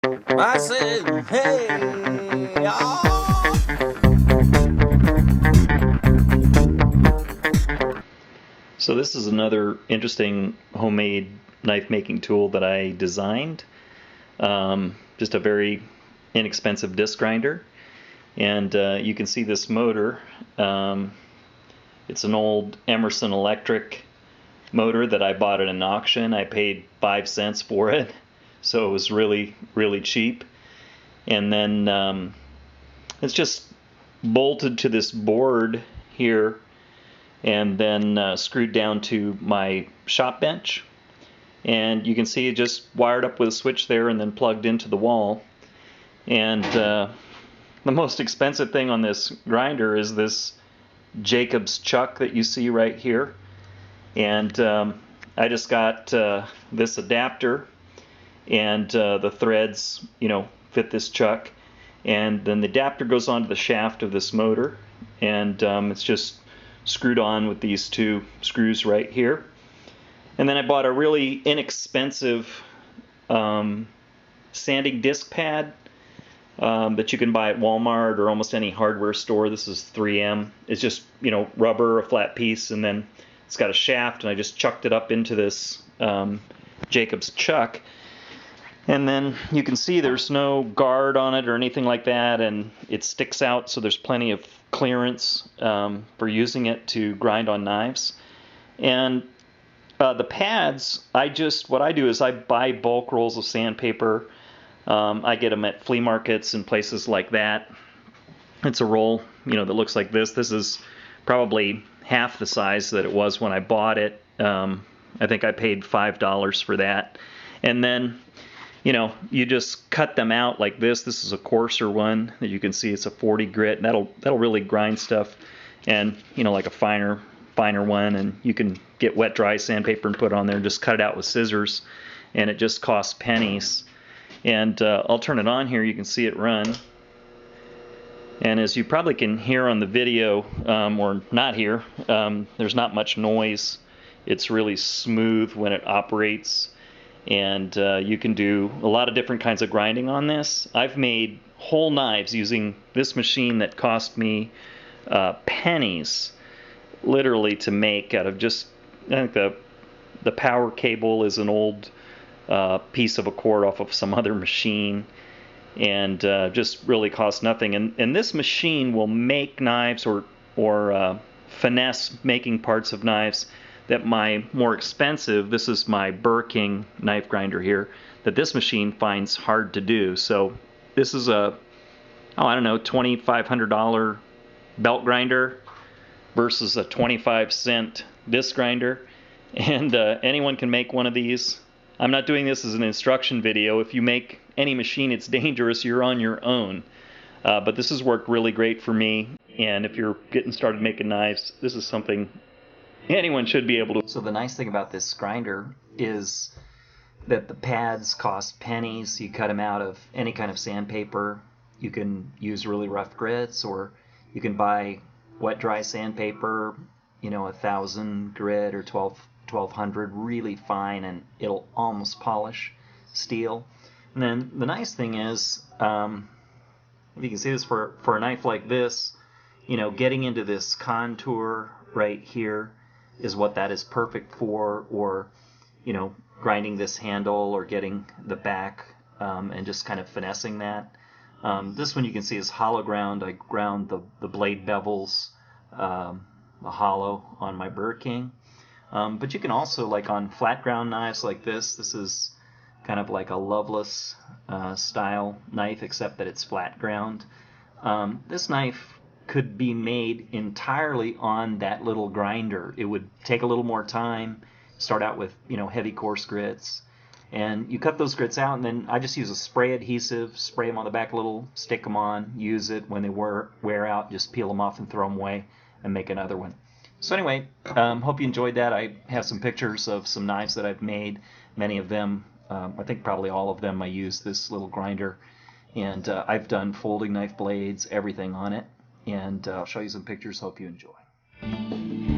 I said, hey, y'all. So this is another interesting homemade knife making tool that I designed. Just a very inexpensive disc grinder. And you can see this motor. It's an old Emerson electric motor that I bought at an auction. I paid 5 cents for it, so it was really, really cheap. And then it's just bolted to this board here and then screwed down to my shop bench. And you can see it just wired up with a switch there and then plugged into the wall. And the most expensive thing on this grinder is this Jacob's chuck that you see right here. And I just got this adapter, and the threads, fit this chuck. And then the adapter goes onto the shaft of this motor, and it's just screwed on with these two screws right here. And then I bought a really inexpensive sanding disc pad that you can buy at Walmart or almost any hardware store. This is 3M. It's just, rubber, a flat piece, and then it's got a shaft, and I just chucked it up into this Jacob's chuck. And then you can see there's no guard on it or anything like that, and it sticks out, so there's plenty of clearance for using it to grind on knives. And the pads, what I do is I buy bulk rolls of sandpaper. I get them at flea markets and places like that. It's a roll, that looks like this. This is probably half the size that it was when I bought it. I think I paid $5 for that. And then, you just cut them out like this. This is a coarser one that you can see. It's a 40 grit. That'll really grind stuff. And, like a finer one. And you can get wet dry sandpaper and put it on there and just cut it out with scissors. And it just costs pennies. And I'll turn it on here. You can see it run. And as you probably can hear on the video, or not hear, there's not much noise. It's really smooth when it operates. And you can do a lot of different kinds of grinding on this. I've made whole knives using this machine that cost me pennies, literally, to make out of just, I think the power cable is an old piece of a cord off of some other machine, and just really costs nothing. And this machine will make knives or finesse making parts of knives that my more expensive, this is my Burr King knife grinder here, that this machine finds hard to do. So this is a, $2,500 belt grinder versus a 25-cent disc grinder. And anyone can make one of these. I'm not doing this as an instruction video. If you make any machine, it's dangerous. You're on your own. But this has worked really great for me. And if you're getting started making knives, this is something anyone should be able to. So the nice thing about this grinder is that the pads cost pennies. You cut them out of any kind of sandpaper. You can use really rough grits, or you can buy wet dry sandpaper, 1,000 grit or 1,200, really fine, and it'll almost polish steel. And then the nice thing is, if you can see this, for a knife like this, getting into this contour right here is what that is perfect for, or grinding this handle or getting the back and just kind of finessing that. This one you can see is hollow ground. I ground the blade bevels hollow on my Burr King. But you can also, like on flat ground knives like this is kind of like a Loveless style knife, except that it's flat ground. This knife could be made entirely on that little grinder. It would take a little more time, start out with heavy coarse grits, and you cut those grits out, and then I just use a spray adhesive, spray them on the back a little, stick them on, use it. When they wear out, just peel them off and throw them away and make another one. So anyway, hope you enjoyed that. I have some pictures of some knives that I've made. Many of them, I think probably all of them, I use this little grinder. And I've done folding knife blades, everything on it. And I'll show you some pictures. Hope you enjoy.